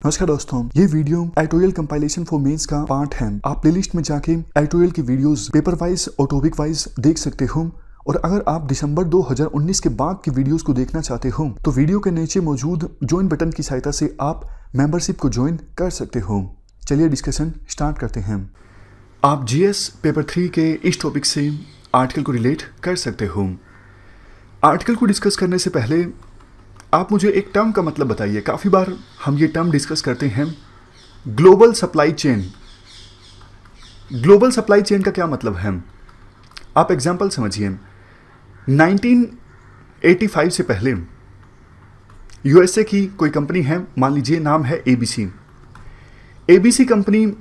नमस्कार दोस्तों, ये वीडियो एटोयल कंपाइलेशन फॉर मेंस का पार्ट है। आप प्लेलिस्ट में जाके एटोयल की वीडियोस पेपर वाइज और टॉपिक वाइज देख सकते हो। और अगर आप दिसंबर 2019 के बाद की वीडियोस को देखना चाहते हो तो वीडियो के नीचे मौजूद ज्वाइन बटन की सहायता से आप मेंबरशिप को ज्वाइन कर सकते हो। चलिए डिस्कशन स्टार्ट करते हैं। आप जीएस पेपर 3 के इस टॉपिक से आर्टिकल को रिलेट कर सकते हो। आर्टिकल को डिस्कस करने से पहले आप मुझे एक टर्म का मतलब बताइए। काफ़ी बार हम ये टर्म डिस्कस करते हैं, global supply chain. Global supply chain का क्या मतलब है? आप एग्जांपल समझिए। 1985 से पहले यूएसए की कोई कंपनी है, मान लीजिए नाम है एबीसी। एबीसी कंपनी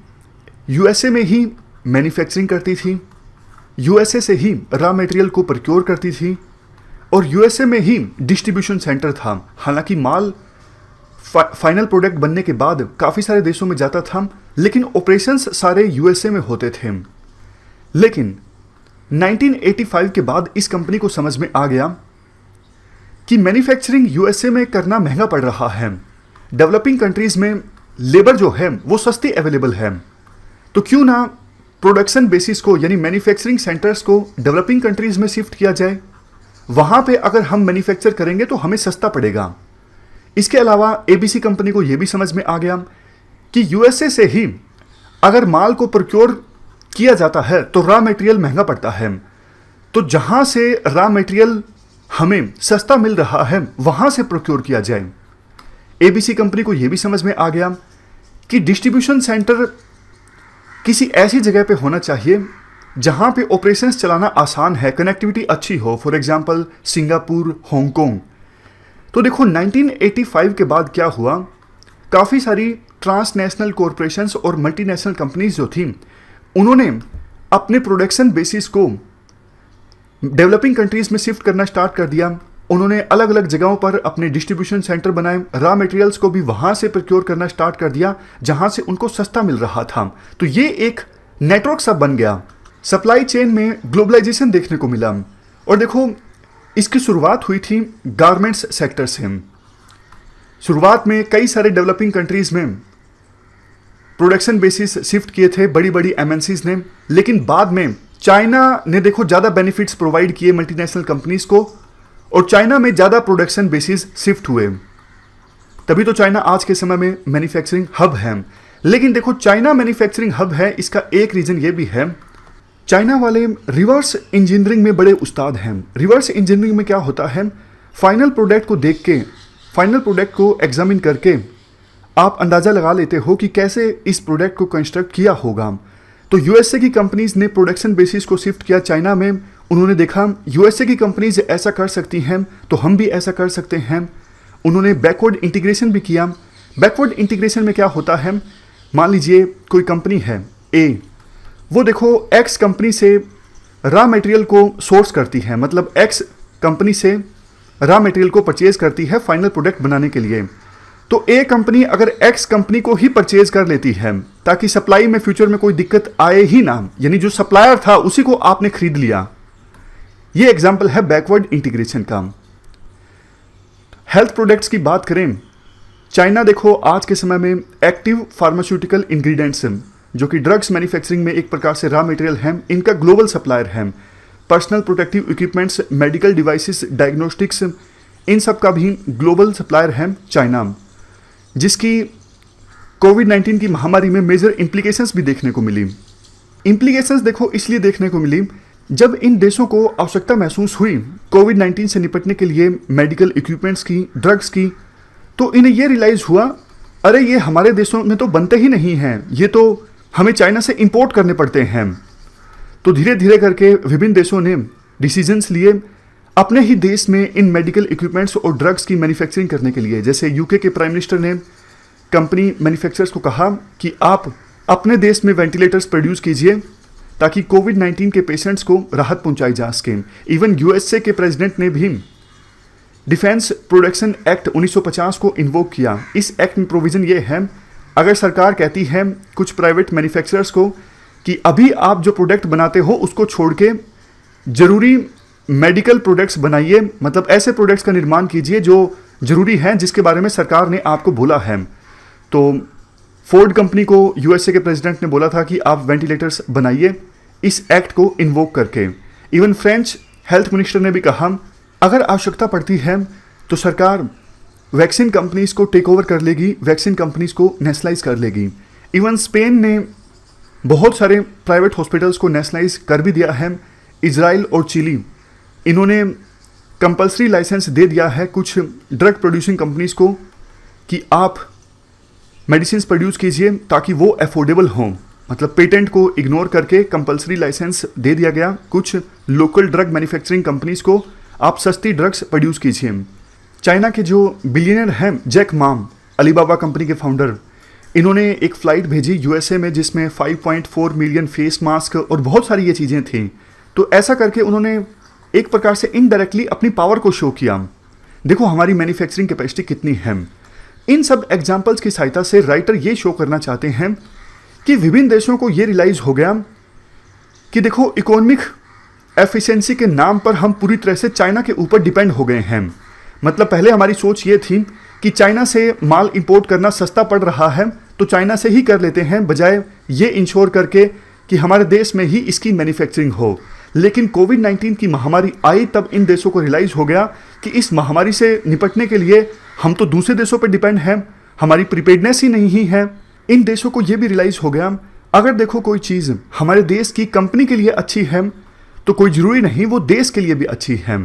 यूएसए में ही मैन्युफैक्चरिंग करती थी, यूएसए से ही रॉ मटेरियल को प्रोक्योर करती थी और यूएसए में ही डिस्ट्रीब्यूशन सेंटर था। हालांकि माल फाइनल प्रोडक्ट बनने के बाद काफ़ी सारे देशों में जाता था, लेकिन ऑपरेशंस सारे यूएसए में होते थे। लेकिन 1985 के बाद इस कंपनी को समझ में आ गया कि मैन्युफैक्चरिंग यूएसए में करना महंगा पड़ रहा है। डेवलपिंग कंट्रीज में लेबर जो है वो सस्ती अवेलेबल है, तो क्यों ना प्रोडक्शन बेसिस को यानी मैन्युफैक्चरिंग सेंटर्स को डेवलपिंग कंट्रीज में शिफ्ट किया जाए। वहाँ पे अगर हम मैन्युफैक्चर करेंगे तो हमें सस्ता पड़ेगा। इसके अलावा एबीसी कंपनी को यह भी समझ में आ गया कि यूएसए से ही अगर माल को प्रोक्योर किया जाता है तो रॉ मटेरियल महंगा पड़ता है, तो जहाँ से रॉ मटेरियल हमें सस्ता मिल रहा है वहाँ से प्रोक्योर किया जाए। एबीसी कंपनी को यह भी समझ में आ गया कि डिस्ट्रीब्यूशन सेंटर किसी ऐसी जगह पे होना चाहिए जहाँ पे ऑपरेशंस चलाना आसान है, कनेक्टिविटी अच्छी हो। For example Singapore, Hong Kong. तो देखो 1985 के बाद क्या हुआ, काफ़ी सारी ट्रांसनेशनल कॉरपोरेशंस और मल्टीनेशनल कंपनीज जो थी उन्होंने अपने प्रोडक्शन बेसिस को डेवलपिंग कंट्रीज में शिफ्ट करना स्टार्ट कर दिया। उन्होंने अलग अलग जगहों पर अपने डिस्ट्रीब्यूशन सेंटर बनाए, रॉ मटेरियल्स को भी वहाँ से प्रोक्योर करना स्टार्ट कर दिया जहाँ से उनको सस्ता मिल रहा था। तो ये एक नेटवर्क सा बन गया। सप्लाई चेन में ग्लोबलाइजेशन देखने को मिला। और देखो इसकी शुरुआत हुई थी गारमेंट्स सेक्टर से। शुरुआत में कई सारे डेवलपिंग कंट्रीज में प्रोडक्शन बेसिस शिफ्ट किए थे बड़ी बड़ी एमएनसीज ने, लेकिन बाद में चाइना ने देखो ज़्यादा बेनिफिट्स प्रोवाइड किए मल्टीनेशनल कंपनीज को और चाइना में ज़्यादा प्रोडक्शन बेसिस शिफ्ट हुए। तभी तो चाइना आज के समय में मैन्युफैक्चरिंग हब है। लेकिन देखो चाइना मैन्युफैक्चरिंग हब है, इसका एक रीज़न ये भी है, चाइना वाले रिवर्स इंजीनियरिंग में बड़े उस्ताद हैं। रिवर्स इंजीनियरिंग में क्या होता है, फाइनल प्रोडक्ट को देख के, फाइनल प्रोडक्ट को एग्जामिन करके आप अंदाज़ा लगा लेते हो कि कैसे इस प्रोडक्ट को कंस्ट्रक्ट किया होगा। तो यूएसए की कंपनीज ने प्रोडक्शन बेसिस को शिफ्ट किया चाइना में। उन्होंने देखा यूएसए की कंपनीज ऐसा कर सकती हैं तो हम भी ऐसा कर सकते हैं। उन्होंने बैकवर्ड इंटीग्रेशन भी किया। बैकवर्ड इंटीग्रेशन में क्या होता है, मान लीजिए कोई कंपनी है ए, वो देखो एक्स कंपनी से रॉ मटेरियल को सोर्स करती है, मतलब एक्स कंपनी से रॉ मटेरियल को परचेज करती है फाइनल प्रोडक्ट बनाने के लिए। तो ए कंपनी अगर एक्स कंपनी को ही परचेज कर लेती है ताकि सप्लाई में फ्यूचर में कोई दिक्कत आए ही ना, यानी जो सप्लायर था उसी को आपने खरीद लिया। ये एग्जाम्पल है बैकवर्ड इंटीग्रेशन का। हेल्थ प्रोडक्ट्स की बात करें, चाइना देखो आज के समय में एक्टिव फार्मास्यूटिकल इंग्रेडिएंट्स जो कि ड्रग्स मैन्युफैक्चरिंग में एक प्रकार से रॉ मटेरियल है, इनका ग्लोबल सप्लायर है। Personal protective equipments, medical devices, diagnostics, इन सब का भी ग्लोबल सप्लायर है चाइना, जिसकी कोविड-19 की महामारी में मेजर इम्प्लीकेशंस भी देखने को मिली। इम्प्लीकेशंस देखो इसलिए देखने को मिली, जब इन देशों को आवश्यकता महसूस हुई कोविड-19 से निपटने के लिए मेडिकल इक्विपमेंट्स की, ड्रग्स की, तो इन्हें ये रियलाइज़ हुआ, अरे ये हमारे देशों में तो बनते ही नहीं हैं, ये तो हमें चाइना से इंपोर्ट करने पड़ते हैं। तो धीरे धीरे करके विभिन्न देशों ने डिसीजंस लिए अपने ही देश में इन मेडिकल इक्विपमेंट्स और ड्रग्स की मैन्युफैक्चरिंग करने के लिए। जैसे यूके के प्राइम मिनिस्टर ने कंपनी मैन्युफैक्चरर्स को कहा कि आप अपने देश में वेंटिलेटर्स प्रोड्यूस कीजिए ताकि कोविड-19 के पेशेंट्स को राहत पहुंचाई जा सके। इवन यूएसए के प्रेसिडेंट ने भी डिफेंस प्रोडक्शन एक्ट 1950 को इन्वोक किया। इस एक्ट में प्रोविज़न ये है, अगर सरकार कहती है कुछ प्राइवेट मैन्युफैक्चरर्स को कि अभी आप जो प्रोडक्ट बनाते हो उसको छोड़ के ज़रूरी मेडिकल प्रोडक्ट्स बनाइए, मतलब ऐसे प्रोडक्ट्स का निर्माण कीजिए जो ज़रूरी हैं, जिसके बारे में सरकार ने आपको बोला है, तो फोर्ड कंपनी को यूएसए के प्रेसिडेंट ने बोला था कि आप वेंटिलेटर्स बनाइए इस एक्ट को इन्वोक करके। इवन फ्रेंच हेल्थ मिनिस्टर ने भी कहा अगर आवश्यकता पड़ती है तो सरकार वैक्सीन कंपनीज को टेक ओवर कर लेगी, वैक्सीन कंपनीज को नेशनलाइज कर लेगी। इवन स्पेन ने बहुत सारे प्राइवेट हॉस्पिटल्स को नेशनलाइज कर भी दिया है। इजराइल और चिली, इन्होंने कंपल्सरी लाइसेंस दे दिया है कुछ ड्रग प्रोड्यूसिंग कंपनीज को कि आप मेडिसिन प्रोड्यूस कीजिए ताकि वो अफोर्डेबल हों। मतलब पेटेंट को इग्नोर करके कंपल्सरी लाइसेंस दे दिया गया कुछ लोकल ड्रग मैन्युफैक्चरिंग कंपनीज को, आप सस्ती ड्रग्स प्रोड्यूस कीजिए। चाइना के जो बिलियनर हैं जैक माम, अलीबाबा कंपनी के फाउंडर, इन्होंने एक फ़्लाइट भेजी यूएसए में जिसमें 5.4 मिलियन फेस मास्क और बहुत सारी ये चीज़ें थी। तो ऐसा करके उन्होंने एक प्रकार से इनडायरेक्टली अपनी पावर को शो किया, देखो हमारी मैन्युफैक्चरिंग कैपेसिटी कितनी है। इन सब एग्जाम्पल्स की सहायता से राइटर ये शो करना चाहते हैं कि विभिन्न देशों को ये रियलाइज़ हो गया कि देखो इकोनॉमिक एफिशिएंसी के नाम पर हम पूरी तरह से चाइना के ऊपर डिपेंड हो गए हैं। मतलब पहले हमारी सोच ये थी कि चाइना से माल इंपोर्ट करना सस्ता पड़ रहा है तो चाइना से ही कर लेते हैं, बजाय ये इंश्योर करके कि हमारे देश में ही इसकी मैन्युफैक्चरिंग हो। लेकिन कोविड-19 की महामारी आई तब इन देशों को रियलाइज़ हो गया कि इस महामारी से निपटने के लिए हम तो दूसरे देशों पर डिपेंड हैं, हमारी प्रिपेयर्डनेस ही नहीं है। इन देशों को ये भी रियलाइज़ हो गया अगर देखो कोई चीज़ हमारे देश की कंपनी के लिए अच्छी है तो कोई ज़रूरी नहीं वो देश के लिए भी अच्छी है।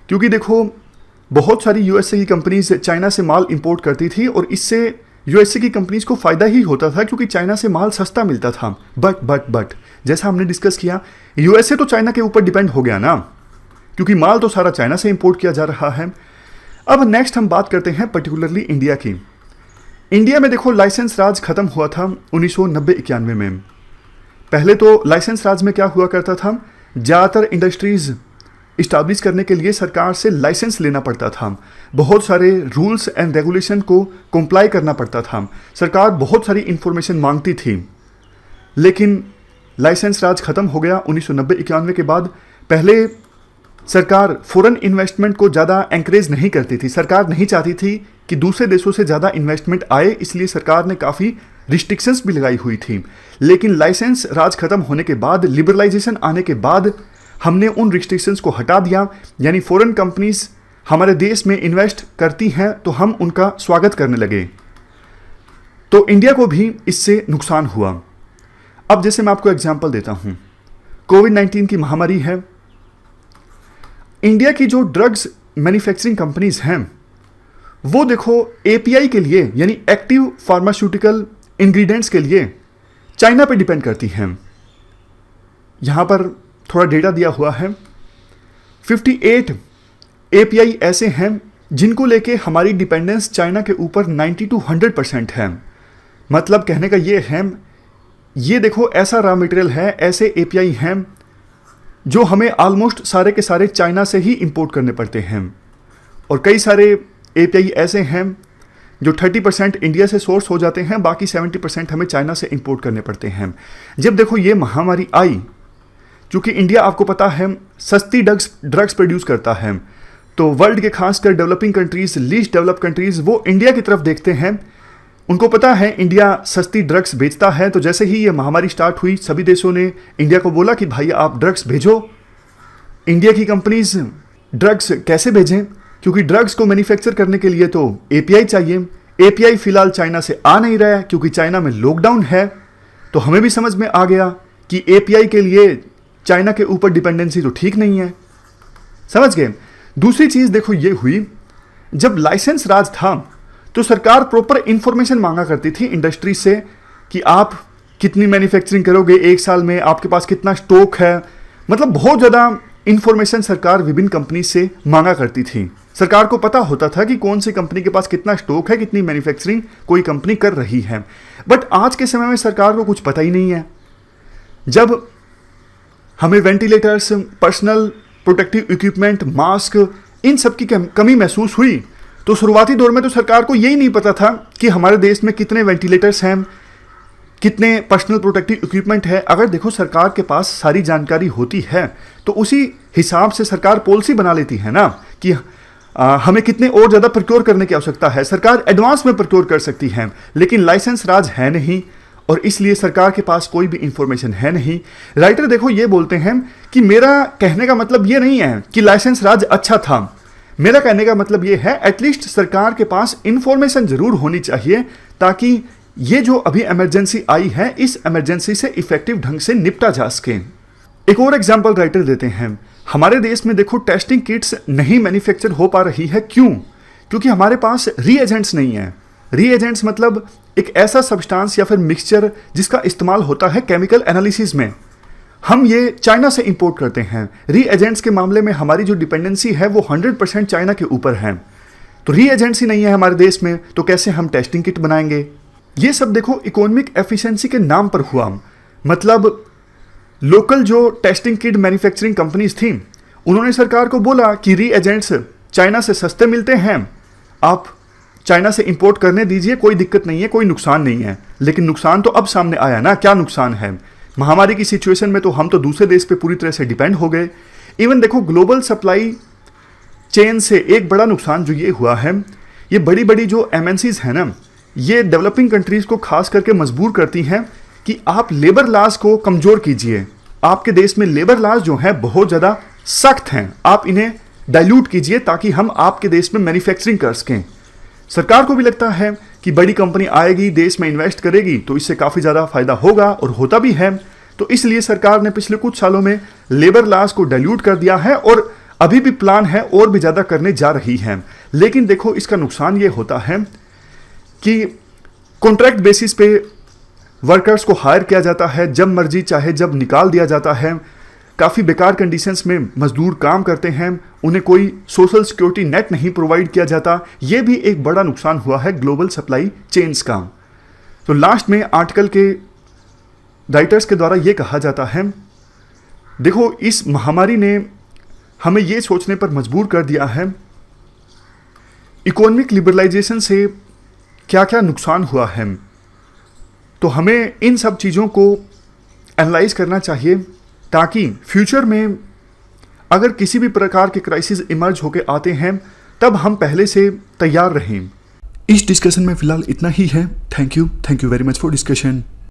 क्योंकि देखो बहुत सारी यूएसए की कंपनीज चाइना से माल इंपोर्ट करती थी और इससे यूएसए की कंपनीज को फ़ायदा ही होता था क्योंकि चाइना से माल सस्ता मिलता था। बट जैसा हमने डिस्कस किया यूएसए तो चाइना के ऊपर डिपेंड हो गया ना, क्योंकि माल तो सारा चाइना से इंपोर्ट किया जा रहा है। अब नेक्स्ट हम बात करते हैं पर्टिकुलरली इंडिया की। इंडिया में देखो लाइसेंस राज खत्म हुआ था 1990-91 में। पहले तो लाइसेंस राज में क्या हुआ करता था, ज़्यादातर इंडस्ट्रीज़ इस्टाब्लिश करने के लिए सरकार से लाइसेंस लेना पड़ता था, बहुत सारे रूल्स एंड रेगुलेशन को कंप्लाई करना पड़ता था, सरकार बहुत सारी इंफॉर्मेशन मांगती थी। लेकिन लाइसेंस राज खत्म हो गया 1990-91 के बाद। पहले सरकार फॉरेन इन्वेस्टमेंट को ज़्यादा एंकरेज नहीं करती थी, सरकार नहीं चाहती थी कि दूसरे देशों से ज़्यादा इन्वेस्टमेंट आए, इसलिए सरकार ने काफ़ी रिस्ट्रिक्शंस भी लगाई हुई थी। लेकिन लाइसेंस राज खत्म होने के बाद, लिबरलाइजेशन आने के बाद हमने उन रिस्ट्रिक्शंस को हटा दिया, यानी फॉरेन कंपनीज हमारे देश में इन्वेस्ट करती हैं तो हम उनका स्वागत करने लगे। तो इंडिया को भी इससे नुकसान हुआ। अब जैसे मैं आपको एग्जांपल देता हूं, कोविड-19 की महामारी है, इंडिया की जो ड्रग्स मैन्युफैक्चरिंग कंपनीज हैं वो देखो एपीआई के लिए यानी एक्टिव फार्मास्यूटिकल इंग्रेडिएंट्स के लिए चाइना पे डिपेंड करती हैं। यहाँ पर थोड़ा डेटा दिया हुआ है, 58 एपीआई ऐसे हैं जिनको लेके हमारी डिपेंडेंस चाइना के ऊपर 90 to 100% है। मतलब कहने का ये है, ये देखो ऐसा रॉ मटेरियल है, ऐसे एपीआई हैं जो हमें ऑलमोस्ट सारे के सारे चाइना से ही इंपोर्ट करने पड़ते हैं। और कई सारे एपीआई ऐसे हैं जो 30% इंडिया से सोर्स हो जाते हैं, बाकी 70% हमें चाइना से इंपोर्ट करने पड़ते हैं। जब देखो ये महामारी आई, क्योंकि इंडिया आपको पता है सस्ती ड्रग्स प्रोड्यूस करता है, तो वर्ल्ड के खासकर developing countries, least develop countries वो इंडिया की तरफ देखते हैं। उनको पता है इंडिया सस्ती ड्रग्स बेचता है, तो जैसे ही ये महामारी स्टार्ट हुई सभी देशों ने इंडिया को बोला कि भाई आप ड्रग्स भेजो। इंडिया की कंपनीज ड्रग्स कैसे भेजें, क्योंकि ड्रग्स को मैन्युफैक्चर करने के लिए तो एपीआई चाहिए। एपीआई फिलहाल चाइना से आ नहीं रहा है क्योंकि चाइना में लॉकडाउन है। तो हमें भी समझ में आ गया कि एपीआई के लिए चाइना के ऊपर डिपेंडेंसी तो ठीक नहीं है, समझ गए। दूसरी चीज़ देखो ये हुई, जब लाइसेंस राज था तो सरकार प्रॉपर इंफॉर्मेशन मांगा करती थी इंडस्ट्री से कि आप कितनी मैन्युफैक्चरिंग करोगे एक साल में, आपके पास कितना स्टॉक है। मतलब बहुत ज़्यादा इंफॉर्मेशन सरकार विभिन्न कंपनी से मांगा करती थी। सरकार को पता होता था कि कौन सी कंपनी के पास कितना स्टॉक है, कितनी मैन्युफैक्चरिंग कोई कंपनी कर रही है। बट आज के समय में सरकार को कुछ पता ही नहीं है। जब हमें ventilators, personal protective equipment, mask, इन सब की कमी महसूस हुई तो शुरुआती दौर में तो सरकार को यही नहीं पता था कि हमारे देश में कितने वेंटिलेटर्स हैं, कितने पर्सनल प्रोटेक्टिव इक्विपमेंट है। अगर देखो सरकार के पास सारी जानकारी होती है तो उसी हिसाब से सरकार पॉलिसी बना लेती है ना, कि हमें कितने और ज़्यादा प्रोक्योर करने की आवश्यकता है। सरकार एडवांस में प्रोक्योर कर सकती है, लेकिन लाइसेंस राज है नहीं और इसलिए सरकार के पास कोई भी इंफॉर्मेशन है नहीं। राइटर देखो ये बोलते हैं कि मेरा कहने का मतलब ये नहीं है कि लाइसेंस राज अच्छा था, मेरा कहने का मतलब ये है एटलीस्ट सरकार के पास इंफॉर्मेशन जरूर होनी चाहिए ताकि ये जो अभी इमरजेंसी आई है इस इमरजेंसी से इफेक्टिव ढंग से निपटा जा सके। एक और एग्जांपल राइटर देते हैं, हमारे देश में देखो टेस्टिंग किट्स नहीं मैन्युफैक्चर हो पा रही है। क्यों? क्योंकि हमारे पास रीएजेंट्स नहीं है। रीएजेंट्स मतलब एक ऐसा सब्सटेंस या फिर मिक्सचर जिसका इस्तेमाल होता है केमिकल एनालिसिस में। हम ये चाइना से इंपोर्ट करते हैं। रीएजेंट्स के मामले में हमारी जो डिपेंडेंसी है वो 100% चाइना के ऊपर है। तो रीएजेंट्स ही नहीं है हमारे देश में, तो कैसे हम टेस्टिंग किट बनाएंगे? ये सब देखो इकोनॉमिक एफिशिएंसी के नाम पर हुआ। मतलब लोकल जो टेस्टिंग किट मैन्युफैक्चरिंग कंपनीज थी उन्होंने सरकार को बोला कि रीएजेंट्स चाइना से सस्ते मिलते हैं, आप चाइना से इंपोर्ट करने दीजिए, कोई दिक्कत नहीं है, कोई नुकसान नहीं है। लेकिन नुकसान तो अब सामने आया ना, क्या नुकसान है? महामारी की सिचुएशन में तो हम तो दूसरे देश पे पूरी तरह से डिपेंड हो गए। इवन देखो ग्लोबल सप्लाई चेन से एक बड़ा नुकसान जो ये हुआ है, ये बड़ी बड़ी जो एमएनसीज है ना, ये डेवलपिंग कंट्रीज को खास करके मजबूर करती हैं कि आप लेबर लॉज को कमज़ोर कीजिए। आपके देश में लेबर लॉज जो है बहुत ज़्यादा सख्त हैं, आप इन्हें डाइल्यूट कीजिए ताकि हम आपके देश में मैन्युफैक्चरिंग कर सकें। सरकार को भी लगता है कि बड़ी कंपनी आएगी, देश में इन्वेस्ट करेगी तो इससे काफ़ी ज़्यादा फायदा होगा, और होता भी है। तो इसलिए सरकार ने पिछले कुछ सालों में लेबर लॉज को डाइल्यूट कर दिया है और अभी भी प्लान है और भी ज़्यादा करने जा रही है। लेकिन देखो इसका नुकसान ये होता है कि कॉन्ट्रैक्ट बेसिस पे वर्कर्स को हायर किया जाता है, जब मर्जी चाहे जब निकाल दिया जाता है। काफ़ी बेकार कंडीशंस में मजदूर काम करते हैं, उन्हें कोई सोशल सिक्योरिटी नेट नहीं प्रोवाइड किया जाता। ये भी एक बड़ा नुकसान हुआ है ग्लोबल सप्लाई चेन्स का। तो लास्ट में आर्टिकल के राइटर्स के द्वारा ये कहा जाता है, देखो इस महामारी ने हमें ये सोचने पर मजबूर कर दिया है इकोनॉमिक लिबरलाइजेशन से क्या क्या नुकसान हुआ है। तो हमें इन सब चीज़ों को एनालाइज करना चाहिए ताकि फ्यूचर में अगर किसी भी प्रकार के क्राइसिस इमर्ज होकर आते हैं तब हम पहले से तैयार रहें। इस डिस्कशन में फिलहाल इतना ही है। Thank you very much for discussion.